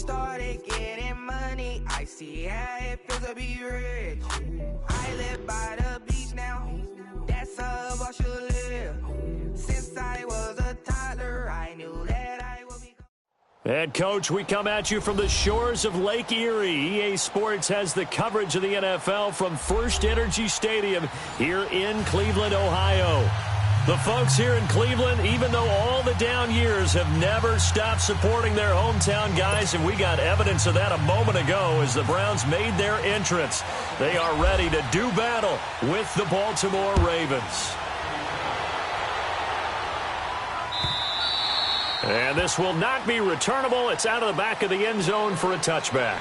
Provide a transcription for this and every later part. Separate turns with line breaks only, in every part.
started getting money, I see how it feels to be rich. I live by the beach now, that's how I should live. Since I was a toddler, I knew that I would be.
Head coach, we come at you from the shores of Lake Erie. EA Sports has the coverage of the NFL from First Energy Stadium here in Cleveland, Ohio. The folks here in Cleveland, even though all the down years, have never stopped supporting their hometown guys, and we got evidence of that a moment ago as the Browns made their entrance. They are ready to do battle with the Baltimore Ravens. And this will not be returnable. It's out of the back of the end zone for a touchback.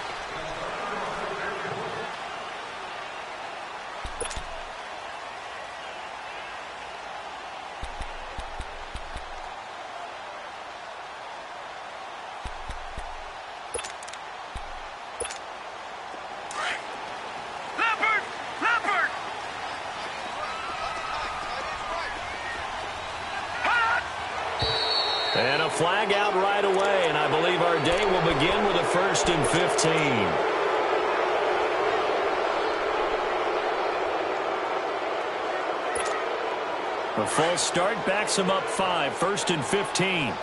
And a flag out right away, and I believe our day will begin with a 1st and 15. A false start backs him up 5, 1st and 15.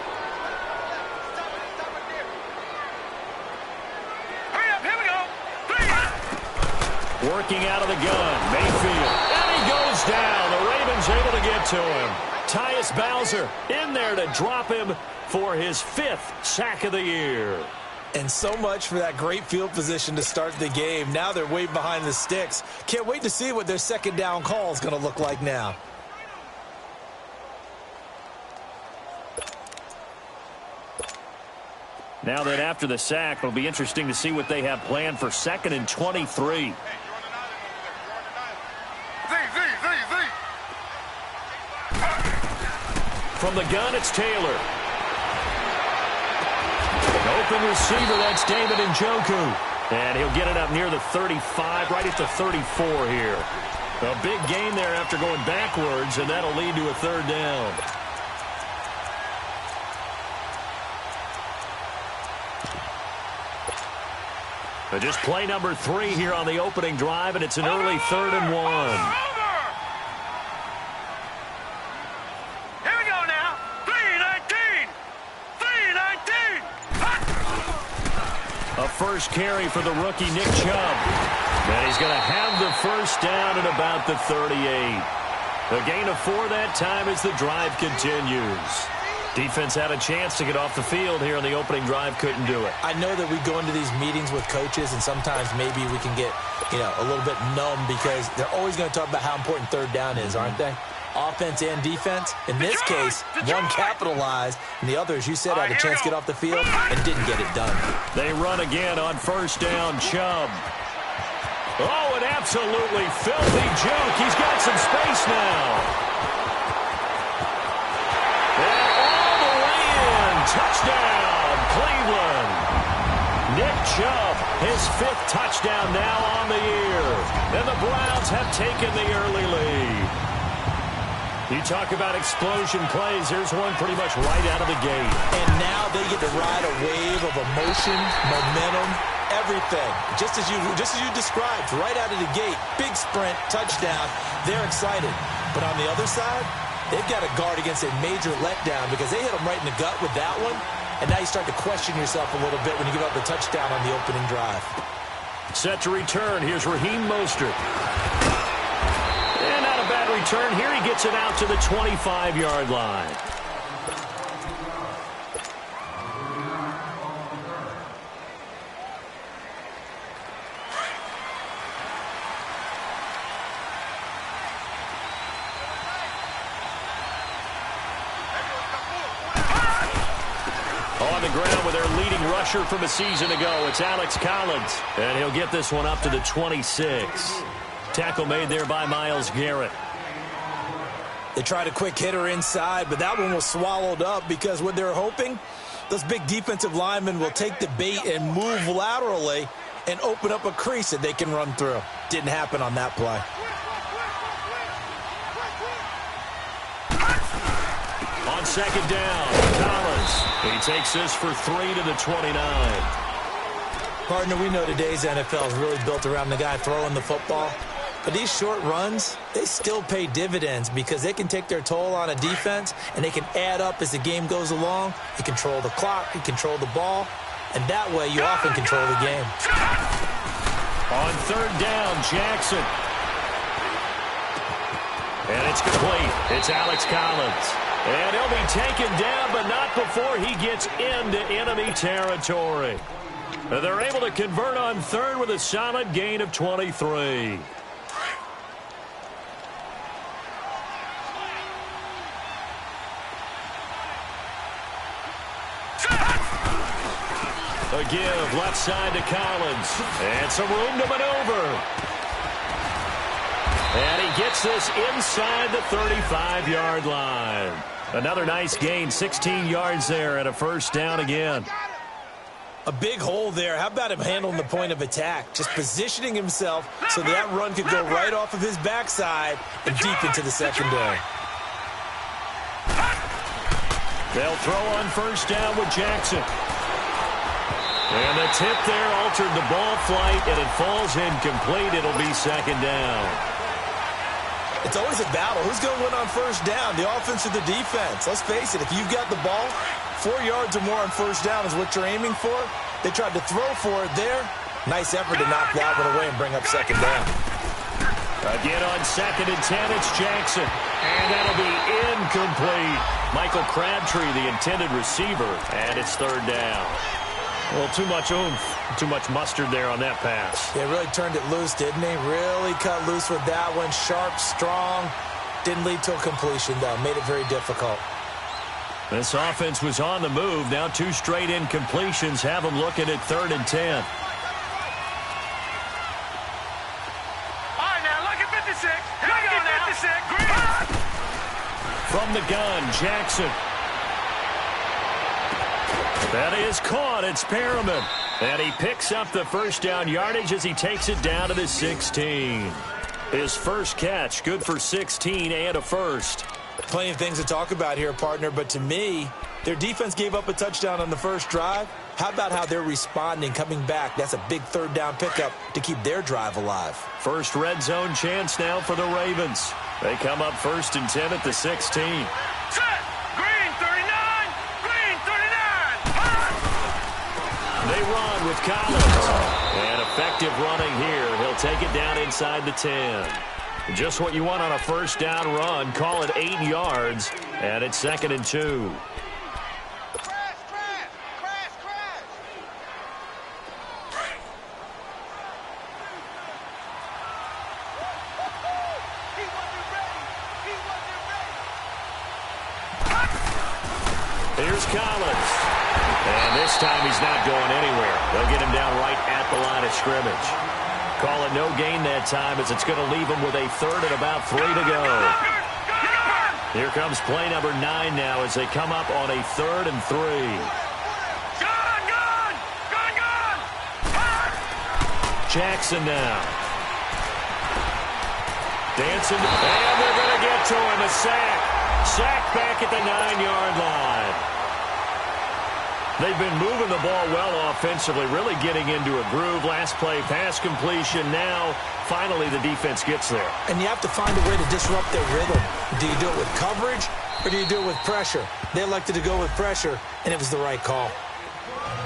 Hurry up, here we go.
Working out of the gun, Mayfield. And he goes down. The Ravens able to get to him. Tyus Bowser in there to drop him for his 5th sack of the year.
And so much for that great field position to start the game. Now they're way behind the sticks. Can't wait to see what their second down call is going to look like now.
Now that after the sack, it'll be interesting to see what they have planned for 2nd and 23. From the gun, it's Taylor. An open receiver, that's David Njoku. And he'll get it up near the 35, right at the 34 here. A big gain there after going backwards, and that'll lead to a 3rd down. Just play number 3 here on the opening drive, and it's an early 3rd and 1. A first carry for the rookie, Nick Chubb. And he's going to have the 1st down at about the 38. A gain of 4 that time as the drive continues. Defense had a chance to get off the field here on the opening drive, couldn't do it.
I know that we go into these meetings with coaches, and sometimes maybe we can get, a little bit numb because they're always going to talk about how important 3rd down is, aren't they? Offense and defense. In this case, one capitalized, and the other, as you said, had a chance to get off the field and didn't get it done.
They run again on 1st down, Chubb. Oh, an absolutely filthy juke. He's got some space now. And all the way in. Touchdown, Cleveland. Nick Chubb, his 5th touchdown now on the year. And the Browns have taken the early lead. You talk about explosion plays. Here's one pretty much right out of the gate.
And now they get to ride a wave of emotion, momentum, everything. Just as you described, right out of the gate. Big sprint, touchdown. They're excited. But on the other side, they've got to guard against a major letdown because they hit them right in the gut with that one. And now you start to question yourself a little bit when you give up the touchdown on the opening drive.
Set to return. Here's Raheem Mostert. And not a bad return. Here he gets it out to the 25-yard line. On the ground with their leading rusher from a season ago, it's Alex Collins. And he'll get this one up to the 26. Tackle made there by Myles Garrett.
They tried a quick hitter inside, but that one was swallowed up because what they're hoping, those big defensive linemen will take the bait and move laterally and open up a crease that they can run through. Didn't happen on that play.
On 2nd down, Collins. He takes this for 3 to the 29.
Partner, we know today's NFL is really built around the guy throwing the football. But these short runs, they still pay dividends because they can take their toll on a defense and they can add up as the game goes along. You control the clock, you control the ball, and that way you often control the game.
On third down, Jackson. And it's complete. It's Alex Collins. And he'll be taken down, but not before he gets into enemy territory. They're able to convert on third with a solid gain of 23. A give left side to Collins. And some room to maneuver. And he gets this inside the 35-yard line. Another nice gain, 16 yards there and a first down again.
A big hole there. How about him handling the point of attack? Just positioning himself so that run could go right off of his backside and deep into the secondary.
They'll throw on first down with Jackson. And the tip there altered the ball flight, and it falls incomplete. It'll be second down.
It's always a battle. Who's going to win on first down, the offense or the defense? Let's face it, if you've got the ball, 4 yards or more on first down is what you're aiming for. They tried to throw for it there. Nice effort to knock that one away and bring up second down.
Again on 2nd and 10, it's Jackson. And that'll be incomplete. Michael Crabtree, the intended receiver, and it's third down. Well, too much oomph, too much mustard there on that pass.
Yeah, really turned it loose, didn't he? Really cut loose with that one. Sharp, strong. Didn't lead to a completion, though. Made it very difficult.
This offense was on the move. Now 2 straight incompletions have them looking at 3rd and 10.
All right, now look at 56. Look at 56.
From the gun, Jackson. That is caught. It's Perriman. And he picks up the first down yardage as he takes it down to the 16. His first catch, good for 16 and a first.
Plenty of things to talk about here, partner, but to me, their defense gave up a touchdown on the first drive. How about how they're responding, coming back? That's a big third down pickup to keep their drive alive.
First red zone chance now for the Ravens. They come up 1st and 10 at the 16. They run with Collins. And effective running here. He'll take it down inside the 10. Just what you want on a first down run. Call it 8 yards. And it's 2nd and 2. Here's Collins. And this time he's not going anywhere. They'll get him down right at the line of scrimmage. Call it no gain that time as it's going to leave him with a 3rd and about 3 to go. Here comes play number 9 now as they come up on a 3rd and 3. Jackson now. Dancing. And they're going to get to him. A sack. Sack back at the 9-yard line. They've been moving the ball well offensively, really getting into a groove. Last play, pass completion. Now, finally, the defense gets there.
And you have to find a way to disrupt their rhythm. Do you do it with coverage or do you do it with pressure? They elected to go with pressure, and it was the right call.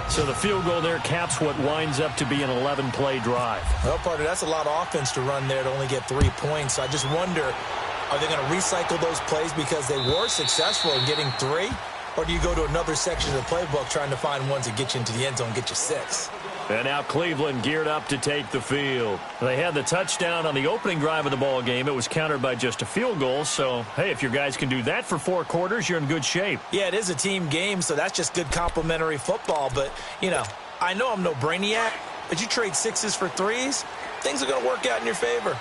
So the field goal there caps what winds up to be an 11-play drive.
Well, partner, that's a lot of offense to run there to only get 3 points. So I just wonder, are they going to recycle those plays because they were successful in getting 3? Or do you go to another section of the playbook trying to find ones that get you into the end zone and get you 6?
And now Cleveland geared up to take the field. They had the touchdown on the opening drive of the ball game. It was countered by just a field goal. So, hey, if your guys can do that for 4 quarters, you're in good shape.
Yeah, it is a team game, so that's just good complimentary football. But, you know, I know I'm no brainiac, but you trade 6s for 3s, things are going to work out in your favor.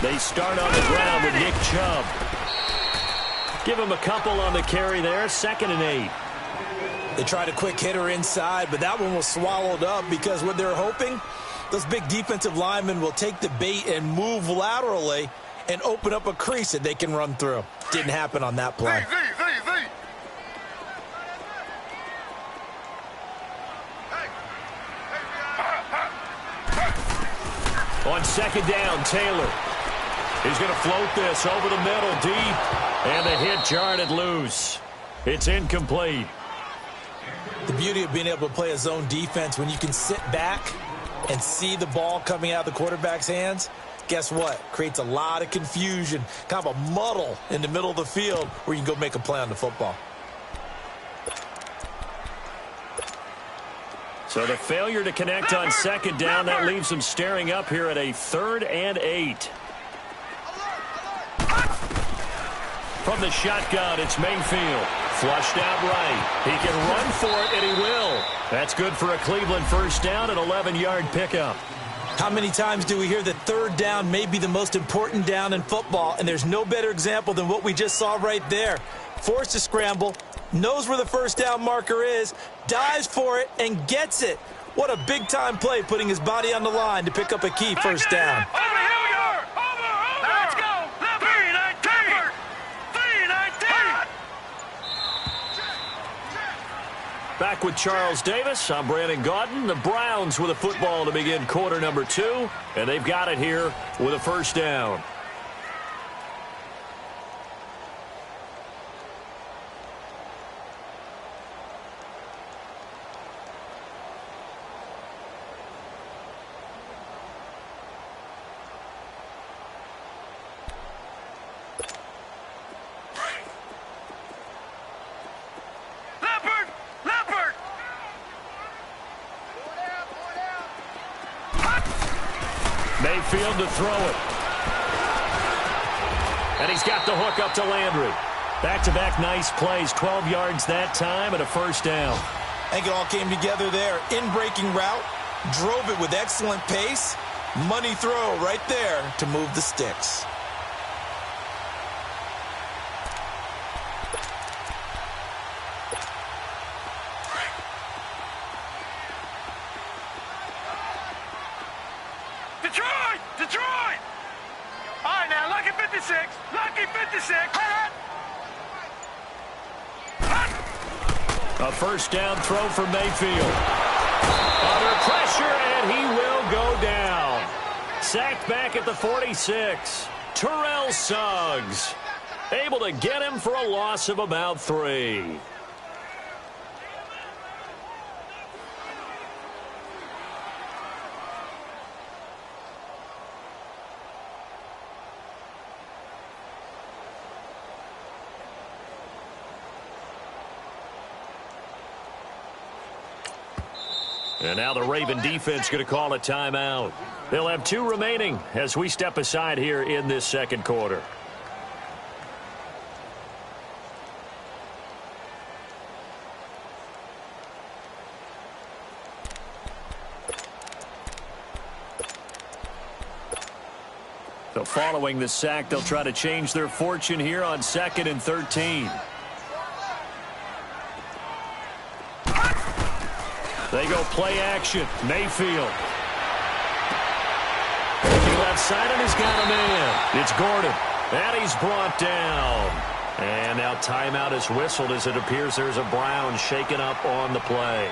They start on the ground with Nick Chubb. Give him a couple on the carry there. 2nd and 8.
They tried a quick hitter inside, but that one was swallowed up because what they're hoping, those big defensive linemen will take the bait and move laterally and open up a crease that they can run through. Didn't happen on that play.
On second down, Taylor. He's going to float this over the middle deep. And the hit jarred loose. It's incomplete.
The beauty of being able to play a zone defense when you can sit back and see the ball coming out of the quarterback's hands, guess what? Creates a lot of confusion, kind of a muddle in the middle of the field where you can go make a play on the football.
So the failure to connect on second down, that leaves them staring up here at a 3rd and 8. From the shotgun, it's Mayfield. Flushed out right. He can run for it, and he will. That's good for a Cleveland first down, an 11-yard pickup.
How many times do we hear that third down may be the most important down in football, and there's no better example than what we just saw right there. Forced to scramble, knows where the first down marker is, dives for it, and gets it. What a big-time play, putting his body on the line to pick up a key first down.
Back with Charles Davis, I'm Brandon Gaudin. The Browns with a football to begin quarter number 2, and they've got it here with a first down. Mayfield to throw it. And he's got the hook up to Landry. Back-to-back nice plays, 12 yards that time and a first down.
I think it all came together there. In-breaking route, drove it with excellent pace. Money throw right there to move the sticks.
Detroit! All right, now, lucky 56. Lucky 56.
A first down throw for Mayfield. Under pressure, and he will go down. Sacked back at the 46. Terrell Suggs able to get him for a loss of about 3. And now the Raven defense going to call a timeout. They'll have 2 remaining as we step aside here in this second quarter. So following the sack, they'll try to change their fortune here on 2nd and 13. They go play action. Mayfield. Looking left side, and he's got a man. It's Gordon. And he's brought down. And now timeout is whistled as it appears there's a Brown shaken up on the play.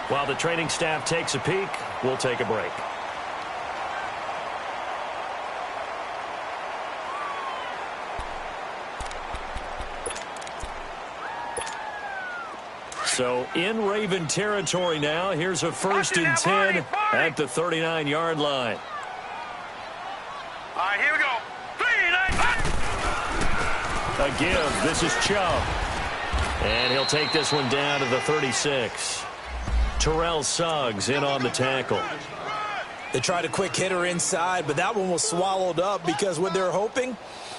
While the training staff takes a peek, we'll take a break. So in Raven territory now. Here's a 1st and 10 at the 39-yard line.
All right, here we go. 3, 9,
A give. This is Chubb. And he'll take this one down to the 36. Terrell Suggs in on the tackle.
They tried a quick hitter inside, but that one was swallowed up because what they're hoping,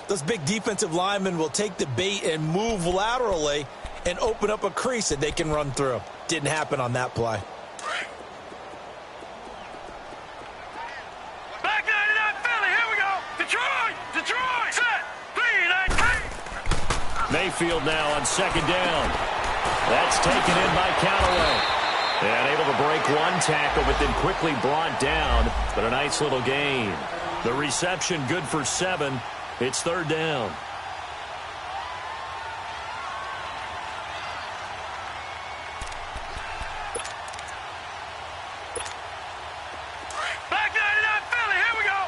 those big defensive linemen will take the bait and move laterally and open up a crease that they can run through. Didn't happen on that play.
back 99 Philly, here we go. Detroit, set. 3, 9, 10.
Mayfield now on 2nd down. That's taken in by Callaway. And able to break one tackle, but then quickly brought down. But a nice little gain. The reception good for 7. It's 3rd down.
Back 99 Philly, here we go.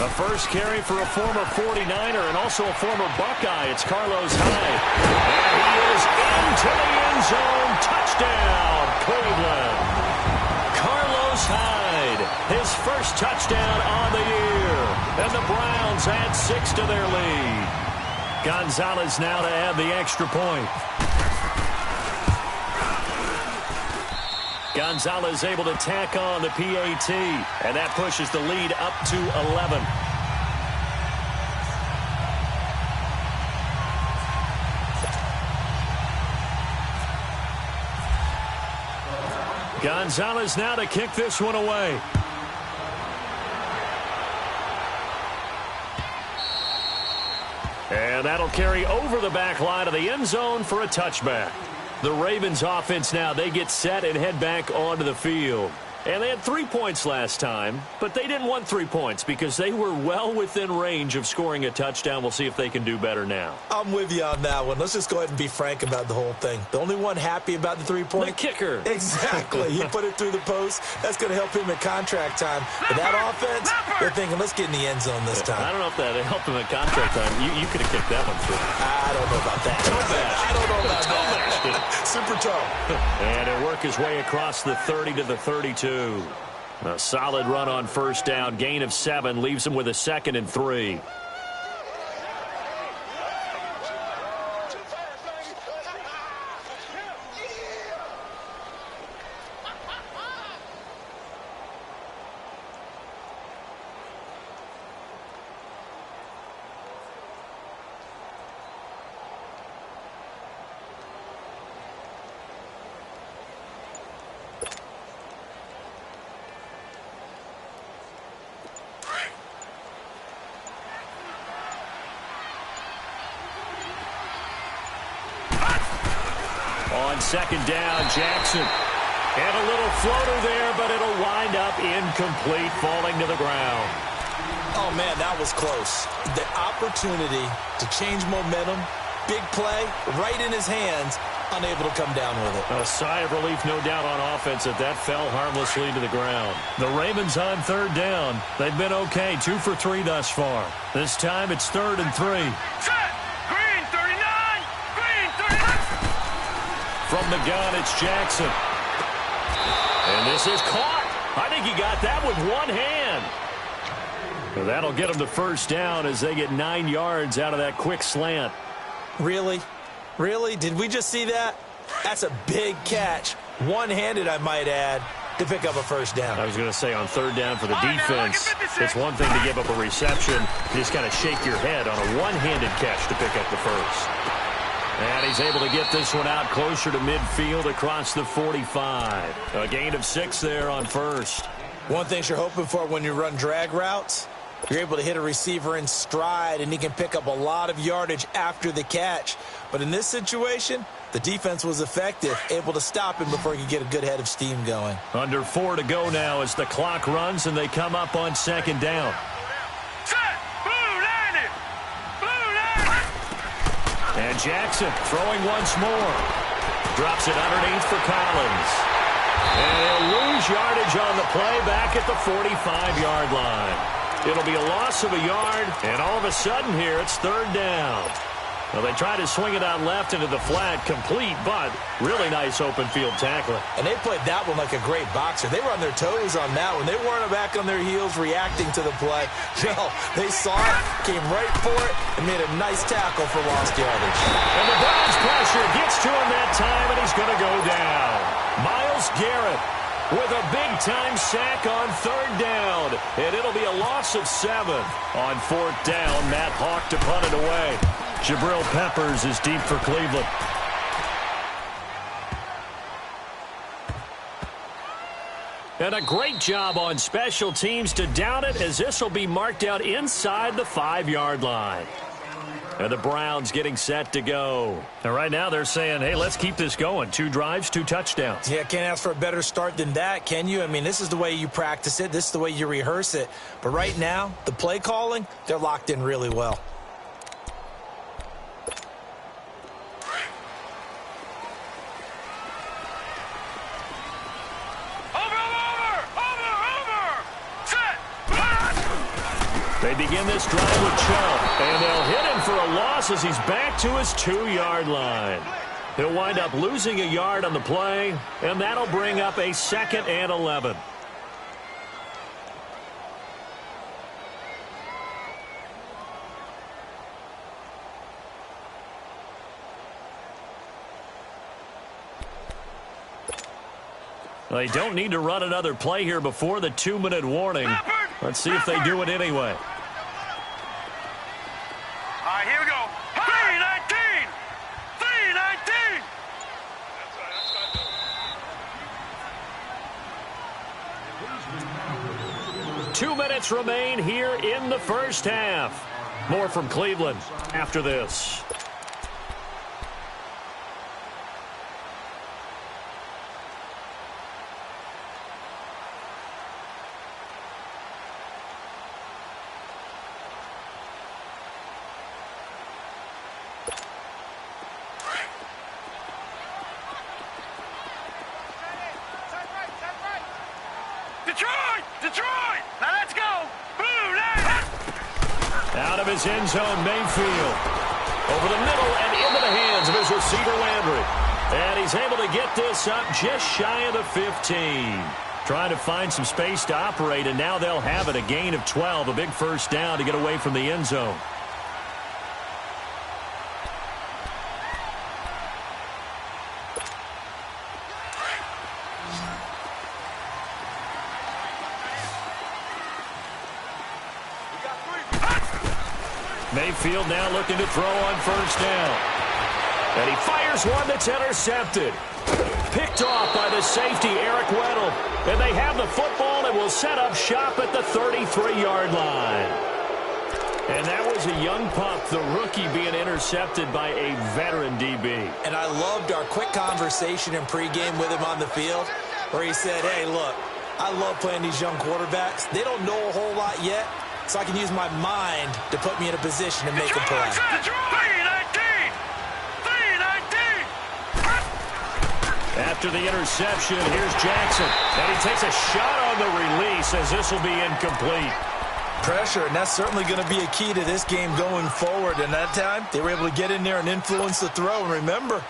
A first carry for a former 49er and also a former Buckeye. It's Carlos Hyde. And he is into the end zone. Touchdown, Cleveland. Carlos Hyde, his first touchdown on the year. And the Browns add 6 to their lead. Gonzalez now to add the extra point. Gonzalez able to tack on the PAT, and that pushes the lead up to 11. Gonzalez now to kick this one away. And that'll carry over the back line of the end zone for a touchback. The Ravens offense now, they get set and head back onto the field. And they had 3 points last time, but they didn't want 3 points because they were well within range of scoring a touchdown. We'll see if they can do better now.
I'm with you on that one. Let's just go ahead and be frank about the whole thing. The only one happy about the 3-point?
The kicker.
Exactly. He put it through the post. That's going to help him at contract time. But that offense, they're thinking, let's get in the end zone this time.
I don't know if that helped him at contract time. You could have kicked that one through.
I don't know about that. I don't know about that. Super toe.
And it'll work his way across the 30 to the 32. A solid run on first down. Gain of 7 leaves him with a 2nd and 3. On second down, Jackson. And a little floater there, but it'll wind up incomplete, falling to the ground.
Oh, man, that was close. The opportunity to change momentum, big play, right in his hands, unable to come down with it.
A sigh of relief, no doubt, on offense that fell harmlessly to the ground. The Ravens on third down. They've been okay, 2 for 3 thus far. This time it's 3rd and 3.
Set! Green 39! Green 39!
From the gun, it's Jackson. And this is caught. I think he got that with one hand. And that'll get him the first down as they get 9 yards out of that quick slant.
Really? Really? Did we just see that? That's a big catch. One-handed, I might add, to pick up a first down.
I was going to say on third down for the defense, it's one thing to give up a reception. You just kind of shake your head on a one-handed catch to pick up the first. And he's able to get this one out closer to midfield across the 45. A gain of 6 there on first.
One thing you're hoping for when you run drag routes, you're able to hit a receiver in stride, and he can pick up a lot of yardage after the catch. But in this situation, the defense was effective, able to stop him before he could get a good head of steam going.
Under 4 to go now as the clock runs, and they come up on second down.
Set! Blue landed! Blue landed!
And Jackson throwing once more. Drops it underneath for Collins. And he'll lose yardage on the play back at the 45-yard line. It'll be a loss of a yard, and all of a sudden here it's third down. Well, they try to swing it out left into the flat, complete, but really nice open field tackler.
And they played that one like a great boxer. They were on their toes on that one. They weren't back on their heels reacting to the play. No, they saw it, came right for it, and made a nice tackle for lost yardage.
And the Browns pressure gets to him that time, and he's going to go down. Myles Garrett with a big-time sack on third down. And it'll be a loss of 7. On fourth down, Matt Hawk to punt it away. Jabril Peppers is deep for Cleveland. And a great job on special teams to down it, as this will be marked out inside the 5-yard line. And the Browns getting set to go. And right now they're saying, hey, let's keep this going. 2 drives, 2 touchdowns.
Yeah, can't ask for a better start than that, can you? I mean, this is the way you practice it. This is the way you rehearse it. But right now, the play calling, they're locked in really well.
They begin this drive with Chubb, and they'll hit him for a loss as he's back to his 2-yard line. He'll wind up losing a yard on the play, and that'll bring up a 2nd and 11. They don't need to run another play here before the 2-minute warning. Let's see if they do it anyway.
All right, here we go. 3-19! 3-19!
2 minutes remain here in the first half. More from Cleveland after this.
Detroit! Now let's go!
Out of his end zone, Mayfield. Over the middle and into the hands of his receiver, Landry. And he's able to get this up just shy of the 15. Trying to find some space to operate, and now they'll have it. A gain of 12, a big first down to get away from the end zone. Mayfield now looking to throw on first down. And he fires one that's intercepted. Picked off by the safety, Eric Weddle. And they have the football and will set up shop at the 33-yard line. And that was a young pup, the rookie being intercepted by a veteran DB.
And I loved our quick conversation in pregame with him on the field where he said, hey, look, I love playing these young quarterbacks. They don't know a whole lot yet, so I can use my mind to put me in a position to make a play.
3-19!
After the interception, here's Jackson. And he takes a shot on the release as this will be incomplete.
Pressure, and that's certainly going to be a key to this game going forward. And that time, they were able to get in there and influence the throw. And remember,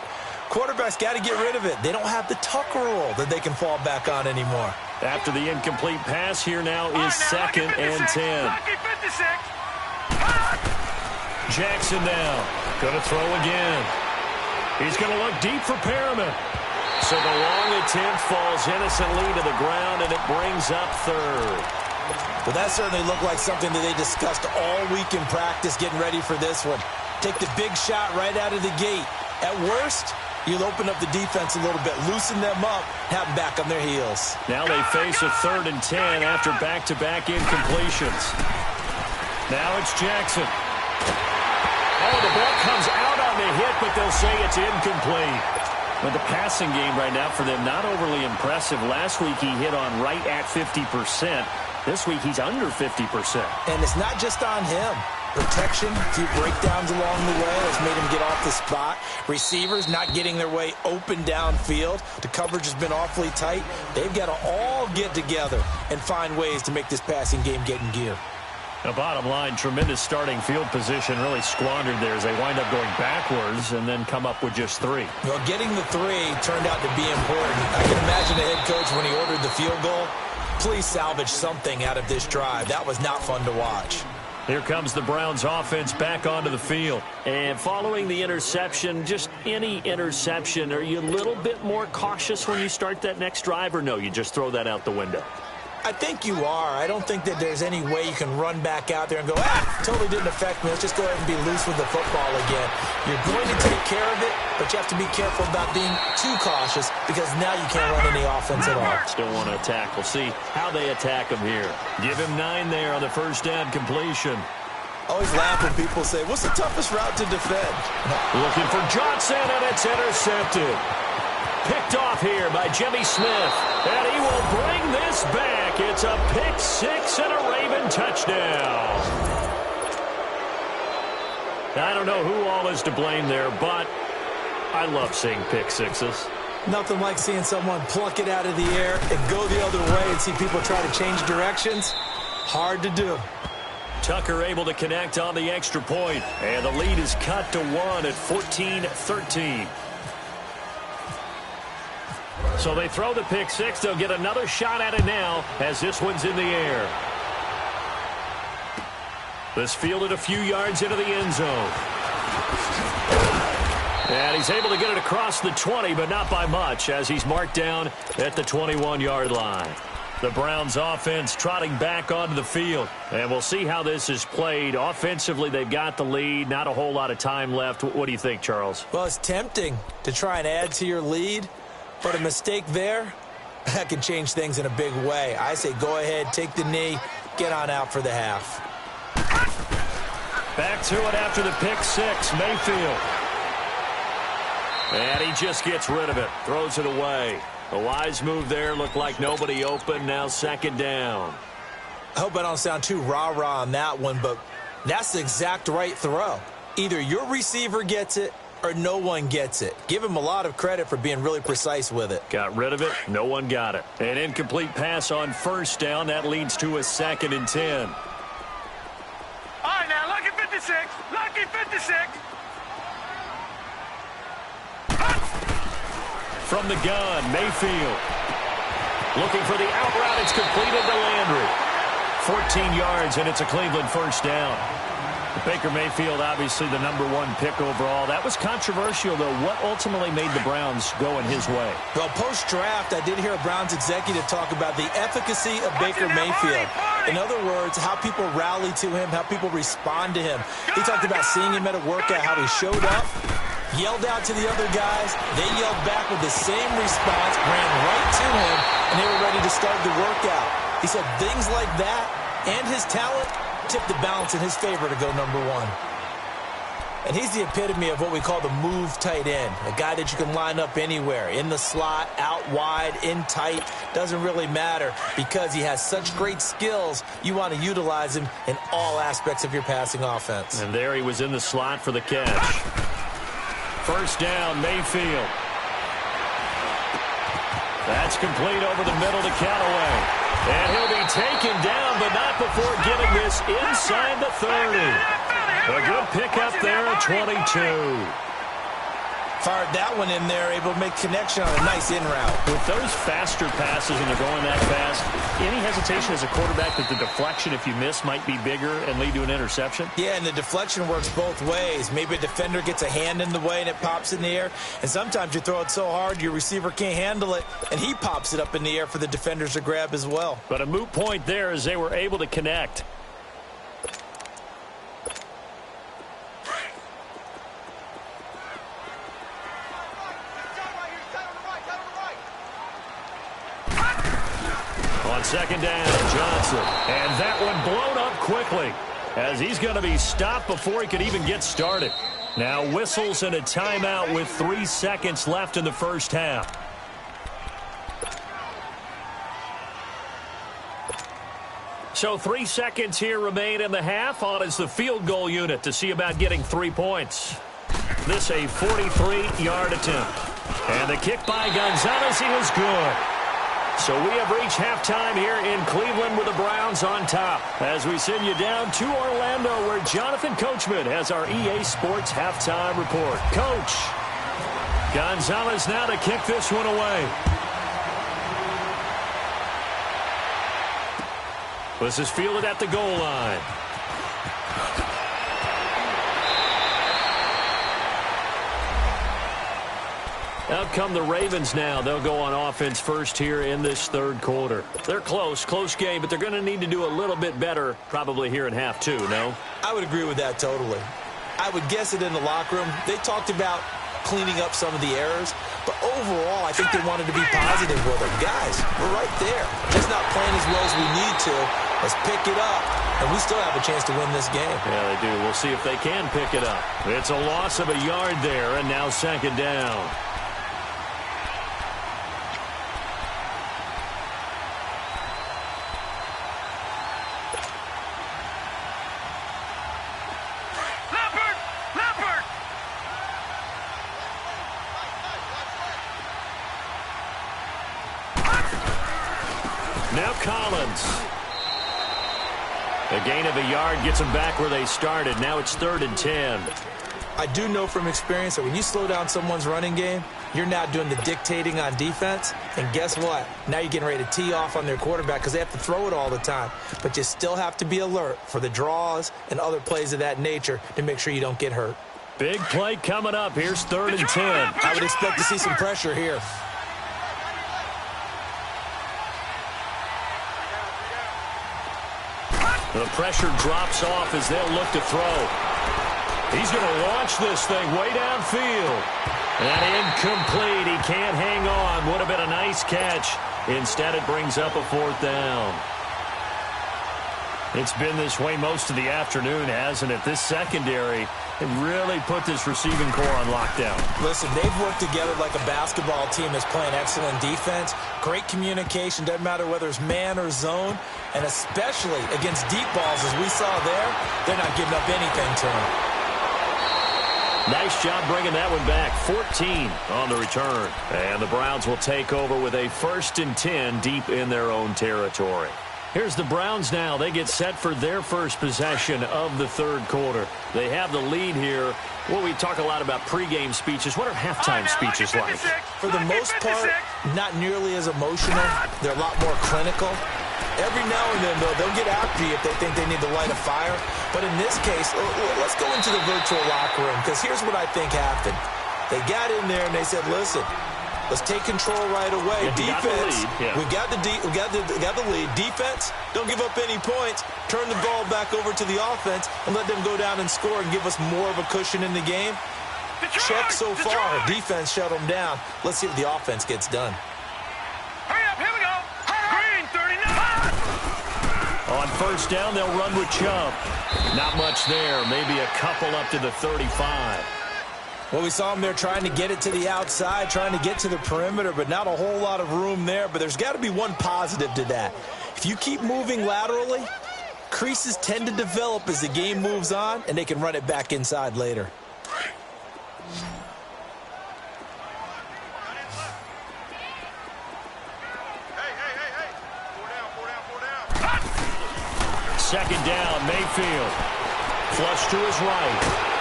quarterbacks got to get rid of it. They don't have the Tucker rule that they can fall back on anymore.
After the incomplete pass, here now is 2nd and 10. Jackson now. Going to throw again. He's going to look deep for Perriman. So the long attempt falls innocently to the ground, and it brings up 3rd.
But that certainly looked like something that they discussed all week in practice getting ready for this one. Take the big shot right out of the gate. At worst, you'll open up the defense a little bit, loosen them up, have them back on their heels.
Now they face a 3rd and 10 after back-to-back incompletions. Now it's Jackson. Oh, the ball comes out on the hit, but they'll say it's incomplete. But the passing game right now for them, not overly impressive. Last week he hit on right at 50%. This week he's under 50%.
And it's not just on him. Protection, a few breakdowns along the way that's made him get off the spot. Receivers not getting their way open downfield. The coverage has been awfully tight. They've got to all get together and find ways to make this passing game get in gear.
The bottom line, tremendous starting field position, really squandered there as they wind up going backwards and then come up with just 3.
Well, getting the 3 turned out to be important. I can imagine the head coach when he ordered the field goal. Please salvage something out of this drive. That was not fun to watch.
Here comes the Browns offense back onto the field. And following the interception, just any interception, are you a little bit more cautious when you start that next drive, or no, you just throw that out the window?
I think you are. I don't think that there's any way you can run back out there and go, totally didn't affect me. Let's just go ahead and be loose with the football again. You're going to take care of it, but you have to be careful about being too cautious because now you can't run any offense at all.
Still want to attack. We'll see how they attack him here. Give him 9 there on the first down completion.
Always laugh when people say, what's the toughest route to defend?
Looking for Johnson, and it's intercepted. Picked off here by Jimmy Smith, and he will bring this back. It's a pick 6 and a Raven touchdown. I don't know who all is to blame there, but I love seeing pick 6s.
Nothing like seeing someone pluck it out of the air and go the other way and see people try to change directions. Hard to do.
Tucker able to connect on the extra point, and the lead is cut to 1 at 14-13. So they throw the pick six. They'll get another shot at it now as this one's in the air. This fielded a few yards into the end zone. And he's able to get it across the 20, but not by much, as he's marked down at the 21-yard line. The Browns offense trotting back onto the field. And we'll see how this is played. Offensively, they've got the lead. Not a whole lot of time left. What do you think, Charles?
Well, it's tempting to try and add to your lead, but a mistake there, that can change things in a big way. I say go ahead, take the knee, get on out for the half.
Back to it after the pick six, Mayfield. And he just gets rid of it, throws it away. A wise move there, looked like nobody open, now second down.
I hope I don't sound too rah-rah on that one, but that's the exact right throw. Either your receiver gets it or no one gets it. Give him a lot of credit for being really precise with it.
Got rid of it, no one got it. An incomplete pass on first down, that leads to a 2nd and 10.
All right, now, lucky 56. Lucky 56.
From the gun, Mayfield. Looking for the out route. It's completed to Landry. 14 yards, and it's a Cleveland first down. Baker Mayfield, obviously the #1 pick overall. That was controversial, though. What ultimately made the Browns go in his way?
Well, post-draft, I did hear a Browns executive talk about the efficacy of Baker Mayfield. In other words, how people rally to him, how people respond to him. He talked about seeing him at a workout, how he showed up, yelled out to the other guys. They yelled back with the same response, ran right to him, and they were ready to start the workout. He said things like that and his talent tipped the balance in his favor to go #1. And he's the epitome of what we call the move tight end, a guy that you can line up anywhere, in the slot, out wide, in tight, doesn't really matter because he has such great skills. You want to utilize him in all aspects of your passing offense.
And there he was in the slot for the catch. First down, Mayfield. That's complete over the middle to Callaway. And he'll be taken down, but not before getting this inside the 30. A good pickup there at 22.
Fired that one in there, able to make connection on a nice in route.
With those faster passes and they're going that fast, any hesitation as a quarterback that the deflection, if you miss, might be bigger and lead to an interception?
Yeah, and the deflection works both ways. Maybe a defender gets a hand in the way and it pops in the air. And sometimes you throw it so hard your receiver can't handle it, and he pops it up in the air for the defenders to grab as well.
But a moot point there as they were able to connect. On second down, Johnson. And that one blown up quickly as he's going to be stopped before he could even get started. Now whistles and a timeout with 3 seconds left in the first half. So 3 seconds here remain in the half. On is the field goal unit to see about getting 3 points. This a 43-yard attempt. And the kick by Gonzalez, he was good. So we have reached halftime here in Cleveland with the Browns on top. As we send you down to Orlando where Jonathan Coachman has our EA Sports halftime report. Coach, Gonzalez now to kick this one away. This is fielded at the goal line. Out come the Ravens now. They'll go on offense first here in this third quarter. They're close game, but they're going to need to do a little bit better probably here in half two, no?
I would agree with that totally. I would guess it in the locker room. They talked about cleaning up some of the errors, but overall I think they wanted to be positive with them. Guys, we're right there. Just not playing as well as we need to. Let's pick it up, and we still have a chance to win this game.
Yeah, they do. We'll see if they can pick it up. It's a loss of a yard there, and now second down. A gain of a yard gets them back where they started. Now it's 3rd and 10.
I do know from experience that when you slow down someone's running game, you're now doing the dictating on defense. And guess what? Now you're getting ready to tee off on their quarterback because they have to throw it all the time. But you still have to be alert for the draws and other plays of that nature to make sure you don't get hurt.
Big play coming up. Here's 3rd and 10.
I would expect to see some pressure here.
The pressure drops off as they'll look to throw. He's going to launch this thing way downfield. And incomplete. He can't hang on. Would have been a nice catch. Instead, it brings up a 4th down. It's been this way most of the afternoon, hasn't it? This secondary really put this receiving core on lockdown.
Listen, they've worked together like a basketball team that's playing excellent defense. Great communication. Doesn't matter whether it's man or zone. And especially against deep balls, as we saw there, they're not giving up anything to them.
Nice job bringing that one back. 14 on the return. And the Browns will take over with a 1st and 10 deep in their own territory. Here's the Browns now. They get set for their first possession of the 3rd quarter. They have the lead here. Well, we talk a lot about pregame speeches. What are halftime speeches like?
For the most part, not nearly as emotional. They're a lot more clinical. Every now and then, though, they'll get after you if they think they need to light a fire. But in this case, let's go into the virtual locker room, because here's what I think happened. They got in there and they said, listen, let's take control right away.
Yeah,
defense,
we
got the lead. Defense, don't give up any points. Turn the ball back over to the offense and let them go down and score and give us more of a cushion in the game. Check so far. Defense shut them down. Let's see if the offense gets done.
Hurry up, here we go. Green, 39.
On 1st down, they'll run with Chubb. Not much there. Maybe a couple up to the 35.
Well, we saw them there trying to get it to the outside, trying to get to the perimeter, but not a whole lot of room there. But there's got to be one positive to that. If you keep moving laterally, creases tend to develop as the game moves on, and they can run it back inside later.
Second down, Mayfield. Flush to his right.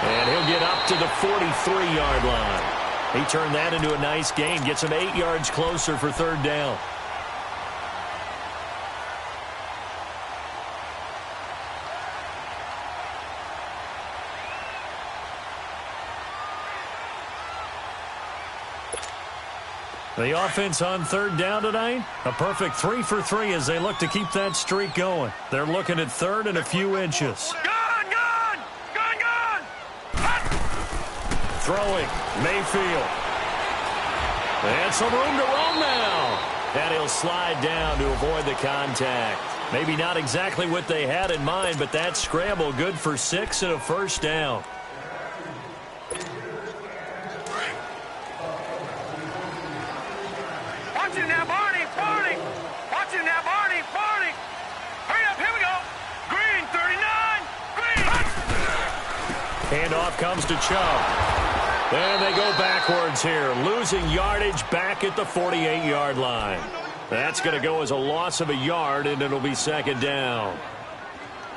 And he'll get up to the 43-yard line. He turned that into a nice gain. Gets him 8 yards closer for 3rd down. The offense on 3rd down tonight, a perfect 3 for 3 as they look to keep that streak going. They're looking at 3rd and a few inches.
Gone, gone, gone, gone.
Throwing, Mayfield. And some room to roam now. And he'll slide down to avoid the contact. Maybe not exactly what they had in mind, but that scramble good for 6 and a 1st down.
Watch it now, Barney, Barney. Watch it now, Barney, Barney. Hurry up, here we go. Green, 39. Green.
Handoff comes to Chubb. And they go backwards here, losing yardage back at the 48-yard line. That's going to go as a loss of a yard, and it'll be 2nd down.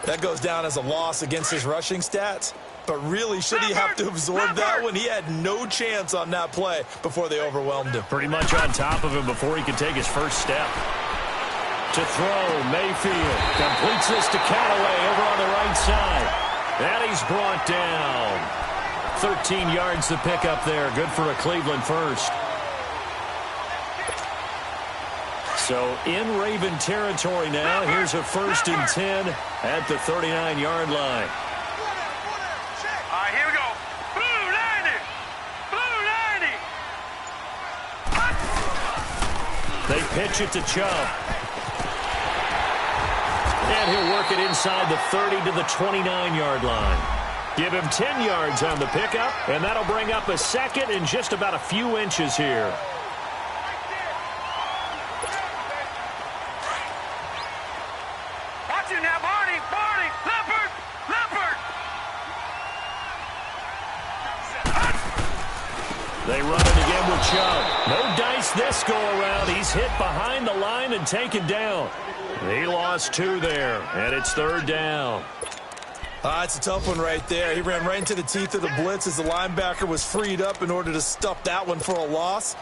That goes down as a loss against his rushing stats. But really, should he have to absorb that one? He had no chance on that play before they overwhelmed him.
Pretty much on top of him before he could take his first step. To throw, Mayfield completes this to Callaway over on the right side. And he's brought down. 13 yards to pick up there. Good for a Cleveland first. So in Raven territory now. Here's a 1st and 10 at the 39-yard line.
All right, here we go. Blue 90. Blue 90.
They pitch it to Chubb. And he'll work it inside the 30 to the 29-yard line. Give him 10 yards on the pickup, and that'll bring up a 2nd and just about a few inches here.
Watch it now, Barney, Barney. Leopard, Leopard.
They run it again with Chubb. No dice this go-around. He's hit behind the line and taken down. He lost 2 there, and it's 3rd down.
It's a tough one right there. He ran right into the teeth of the blitz as the linebacker was freed up in order to stuff that one for a loss.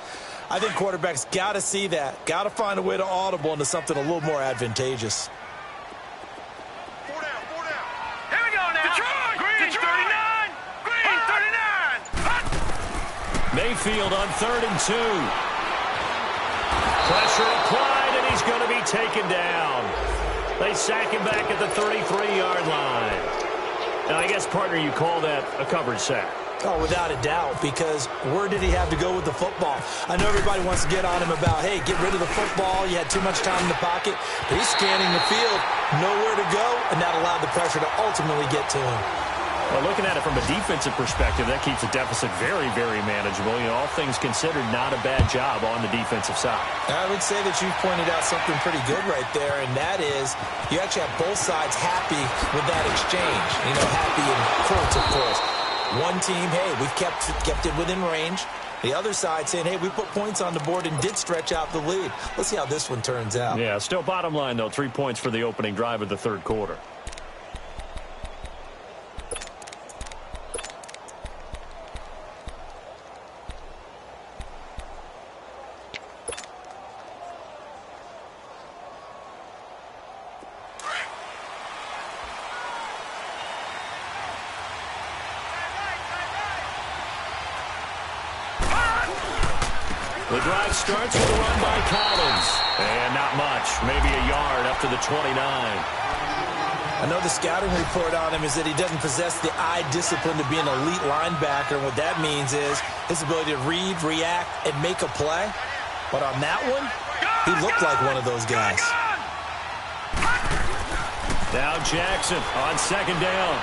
I think quarterbacks got to see that. Got to find a way to audible into something a little more advantageous.
4 down, 4 down. Here we go now. Detroit! Green, Detroit! 39! Green, 39! Hut!
Mayfield on 3rd and 2. Pressure applied, and he's going to be taken down. They sack him back at the 33-yard line. Now, I guess, partner, you call that a coverage sack.
Oh, without a doubt, because where did he have to go with the football? I know everybody wants to get on him about, hey, get rid of the football. You had too much time in the pocket. But he's scanning the field, nowhere to go, and that allowed the pressure to ultimately get to him.
Well, looking at it from a defensive perspective, that keeps the deficit very, very manageable. You know, all things considered, not a bad job on the defensive side. I
would say that you've pointed out something pretty good right there, and that is you actually have both sides happy with that exchange. You know, happy in quotes, of course. One team, hey, we've kept it within range. The other side saying, hey, we put points on the board and did stretch out the lead. Let's see how this one turns out.
Yeah, still bottom line, though, 3 points for the opening drive of the 3rd quarter. The drive starts with a run by Collins. And not much, maybe a yard up to the 29.
I know the scouting report on him is that he doesn't possess the eye discipline to be an elite linebacker. And what that means is his ability to read, react, and make a play. But on that one, he looked like one of those guys.
Now Jackson on 2nd down.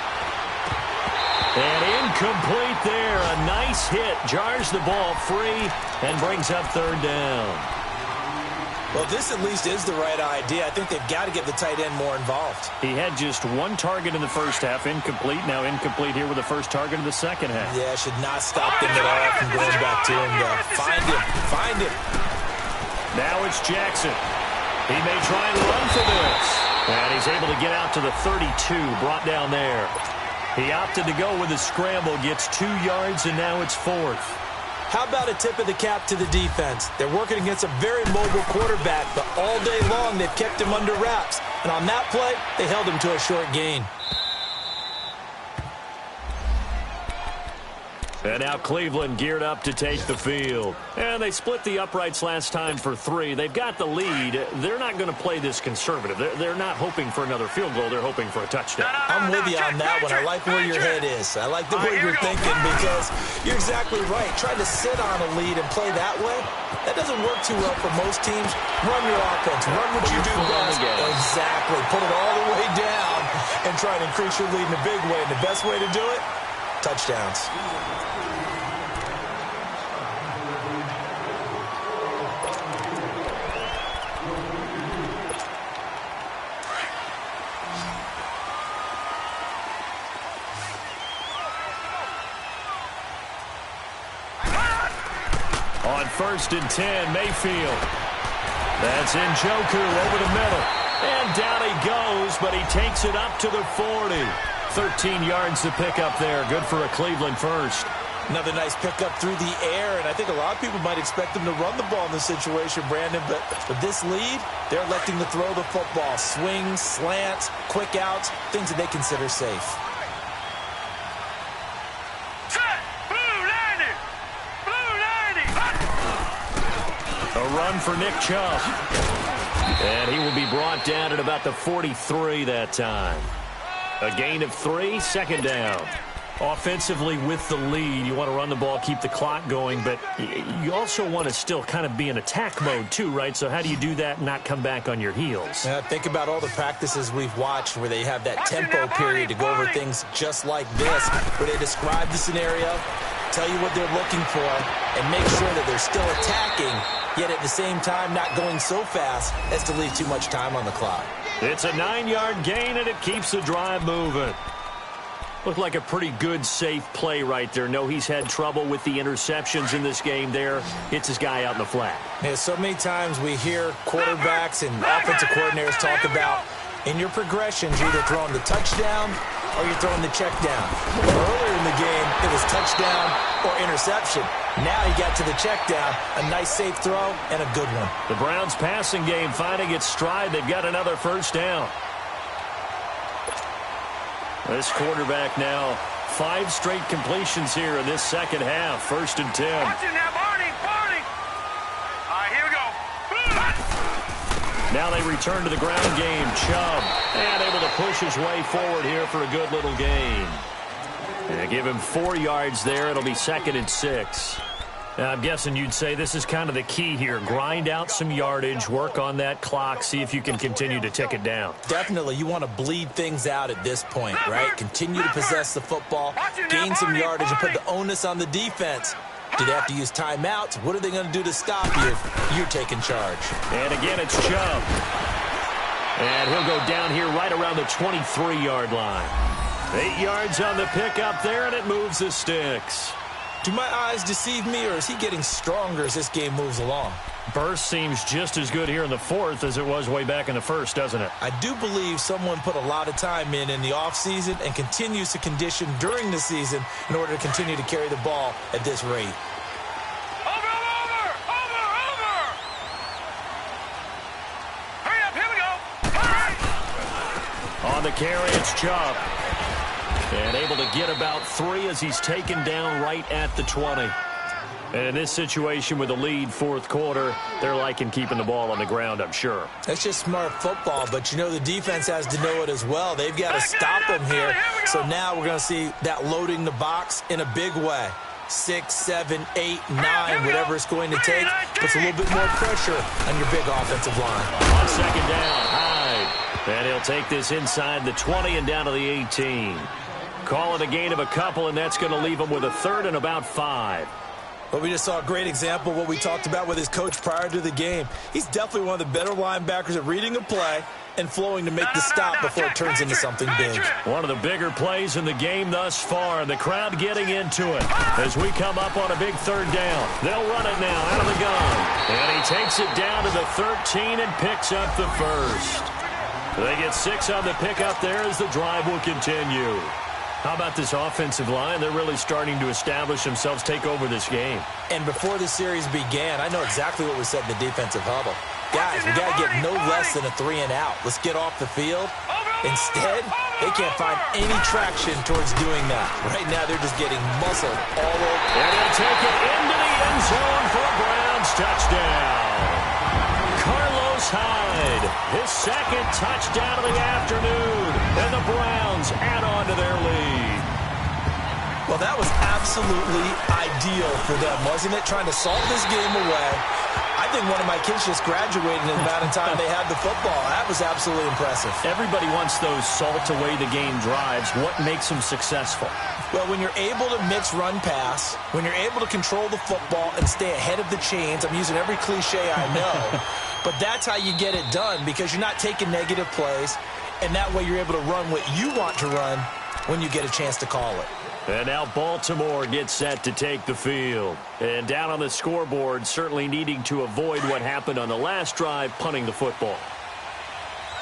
And incomplete there. A nice hit. Jars the ball free and brings up 3rd down.
Well, this at least is the right idea. I think they've got to get the tight end more involved.
He had just 1 target in the first half. Incomplete. Now incomplete here with the first target in the second half.
Yeah, should not stop them at all from going back to him, though. Find him. Find him.
Now it's Jackson. He may try and run for this. And he's able to get out to the 32. Brought down there. He opted to go with a scramble, gets 2 yards, and now it's 4th.
How about a tip of the cap to the defense? They're working against a very mobile quarterback, but all day long they've kept him under wraps. And on that play, they held him to a short gain.
And now Cleveland geared up to take the field. And they split the uprights last time for 3. They've got the lead. They're not going to play this conservative. They're not hoping for another field goal. They're hoping for a touchdown.
I'm with you on that one. I like where your head is. I like the way you're thinking because you're exactly right. Trying to sit on a lead and play that way, that doesn't work too well for most teams. Run your offense. Run what you do best. Exactly. Put it all the way down and try and increase your lead in a big way. And the best way to do it, touchdowns.
On 1st and 10, Mayfield. That's Njoku over the middle. And down he goes, but he takes it up to the 40. 13 yards to pick up there. Good for a Cleveland first.
Another nice pickup through the air, and I think a lot of people might expect them to run the ball in this situation, Brandon, but with this lead, they're electing to throw the football. Swings, slants, quick outs, things that they consider safe.
A run for Nick Chubb. And he will be brought down at about the 43 that time. A gain of 3, 2nd down. Offensively with the lead, you want to run the ball, keep the clock going, but you also want to still kind of be in attack mode too, right? So how do you do that and not come back on your heels?
Think about all the practices we've watched where they have that tempo period to go over things just like this, where they describe the scenario, tell you what they're looking for, and make sure that they're still attacking, yet at the same time not going so fast as to leave too much time on the clock.
It's a 9-yard gain, and it keeps the drive moving. Looked like a pretty good, safe play right there. No, he's had trouble with the interceptions in this game there. Hits his guy out in the flat.
Yeah, so many times we hear quarterbacks and offensive coordinators talk about in your progressions, you're either throwing the touchdown or you're throwing the check down. Earlier in the game, it was touchdown or interception. Now he got to the check down, a nice safe throw, and a good one.
The Browns passing game finding its stride. They've got another first down. This quarterback now, 5 straight completions here in this second half. 1st and 10.
Watch it now, Barney. All right, here we go.
Now they return to the ground game. Chubb, and able to push his way forward here for a good little gain. And give him 4 yards there. It'll be 2nd and 6. Now, I'm guessing you'd say this is kind of the key here. Grind out some yardage, work on that clock, see if you can continue to tick it down.
Definitely, you want to bleed things out at this point, right? Continue to possess the football, gain some yardage, and put the onus on the defense. Do they have to use timeouts? What are they going to do to stop you if you're taking charge?
And again, it's Chubb. And he'll go down here right around the 23-yard line. 8 yards on the pickup there, and it moves the sticks.
Do my eyes deceive me, or is he getting stronger as this game moves along?
Burst seems just as good here in the 4th as it was way back in the 1st, doesn't it?
I do believe someone put a lot of time in the offseason and continues to condition during the season in order to continue to carry the ball at this rate.
Over! Hurry up, here we go. All right.
On the carry, it's Chubb. And able to get about 3 as he's taken down right at the 20. And in this situation with a lead 4th quarter, they're liking keeping the ball on the ground, I'm sure.
That's just smart football, but you know the defense has to know it as well. They've got to stop them here. So now we're going to see that loading the box in a big way. 6, 7, 8, 9, whatever it's going to take, puts a little bit more pressure on your big offensive line.
On 2nd down, Hyde. And he'll take this inside the 20 and down to the 18. Call it a gain of a couple, and that's going to leave him with a 3rd and about 5.
Well, we just saw a great example of what we talked about with his coach prior to the game. He's definitely one of the better linebackers at reading a play and flowing to make the stop before it turns into something big.
One of the bigger plays in the game thus far, and the crowd getting into it as we come up on a big 3rd down. They'll run it now out of the gun. And he takes it down to the 13 and picks up the 1st. They get 6 on the pickup there as the drive will continue. How about this offensive line? They're really starting to establish themselves, take over this game.
And before the series began, I know exactly what we said in the defensive huddle. Guys, we got to get no less than a 3 and out. Let's get off the field. Instead, they can't find any traction towards doing that. Right now, they're just getting muscled all over.
And they'll take it into the end zone for a Browns touchdown. Carlos Hyde, his 2nd touchdown of the afternoon, and the Browns add on to their lead.
Well, that was absolutely ideal for them, wasn't it? Trying to salt this game away. I think one of my kids just graduated in the amount of time they had the football. That was absolutely impressive.
Everybody wants those salt-away-the-game drives. What makes them successful?
Well, when you're able to mix run-pass, when you're able to control the football and stay ahead of the chains, I'm using every cliche I know, but that's how you get it done because you're not taking negative plays, and that way you're able to run what you want to run when you get a chance to call it.
And now Baltimore gets set to take the field. And down on the scoreboard, certainly needing to avoid what happened on the last drive, punting the football.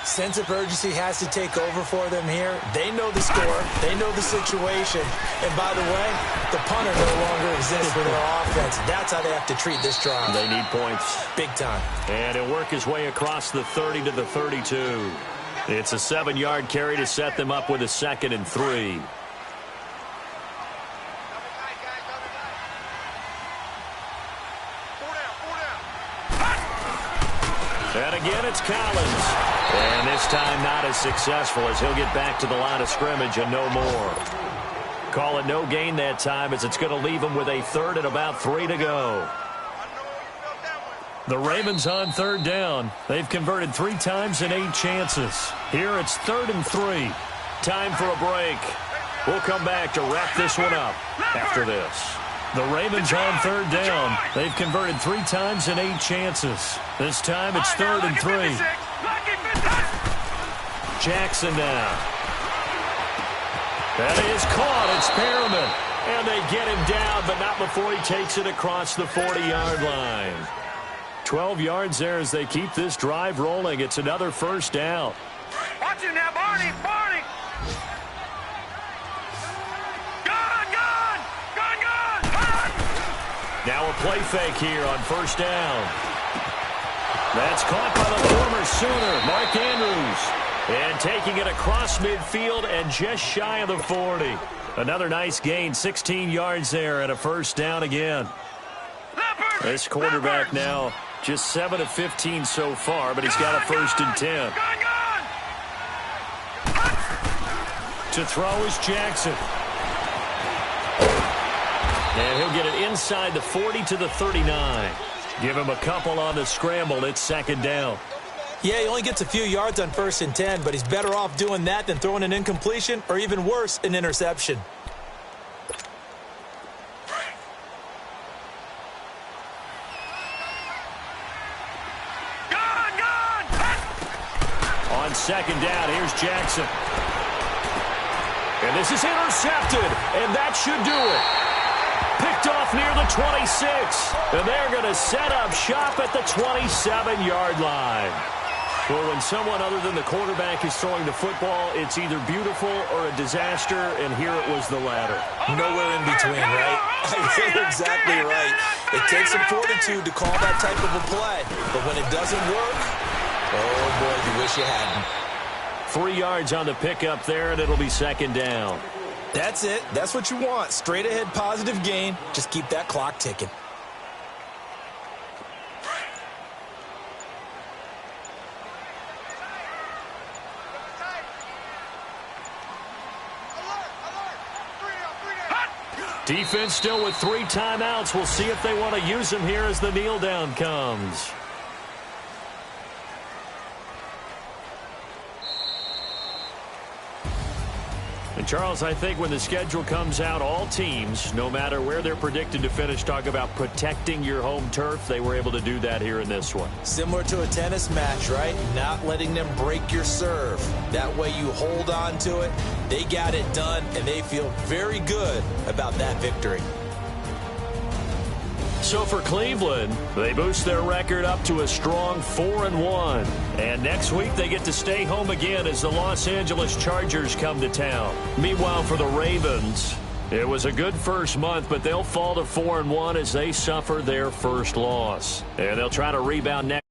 Sense of urgency has to take over for them here. They know the score. They know the situation. And by the way, the punter no longer exists for their offense. That's how they have to treat this drive.
They need points.
Big time.
And he'll work his way across the 30 to the 32. It's a 7-yard carry to set them up with a 2nd and 3. And again, it's Collins. And this time not as successful as he'll get back to the line of scrimmage and no more. Call it no gain that time as it's going to leave him with a 3rd and about 3 to go. The Ravens on 3rd down. They've converted 3 times in 8 chances. Here it's 3rd and 3. Time for a break. We'll come back to wrap this one up after this. The Ravens on 3rd down. They've converted 3 times in 8 chances. This time it's 3rd and 3. Jackson now. That is caught. It's Perriman. And they get him down, but not before he takes it across the 40-yard line. 12 yards there as they keep this drive rolling. It's another first down.
Watch him now, Barney. Barney. Gun.
Now a play fake here on first down. That's caught by the former Sooner, Mark Andrews. And taking it across midfield and just shy of the 40. Another nice gain, 16 yards there and a first down again. This quarterback now just 7 of 15 so far, but he's got a first and 10. To throw is Jackson. And he'll get it inside the 40 to the 39. Give him a couple on the scramble. It's second down.
Yeah, he only gets a few yards on first and 10, but he's better off doing that than throwing an incompletion or even worse, an interception.
On second down, here's Jackson. And this is intercepted, and that should do it. Picked off near the 26, and they're going to set up shop at the 27-yard line. Well, when someone other than the quarterback is throwing the football, it's either beautiful or a disaster, and here it was the latter.
Nowhere in between, right? You're exactly right. It takes some fortitude to call that type of a play, but when it doesn't work, oh boy, you wish you hadn't.
3 yards on the pickup there, and it'll be second down.
That's it. That's what you want. Straight ahead positive gain. Just keep that clock ticking.
Defense still with 3 timeouts. We'll see if they want to use them here as the kneel down comes. And Charles, I think when the schedule comes out, all teams, no matter where they're predicted to finish, talk about protecting your home turf. They were able to do that here in this one.
Similar to a tennis match, right? Not letting them break your serve. That way you hold on to it. They got it done, and they feel very good about that victory.
So for Cleveland, they boost their record up to a strong 4-1. And next week, they get to stay home again as the Los Angeles Chargers come to town. Meanwhile, for the Ravens, it was a good first month, but they'll fall to 4-1 as they suffer their first loss. And they'll try to rebound next.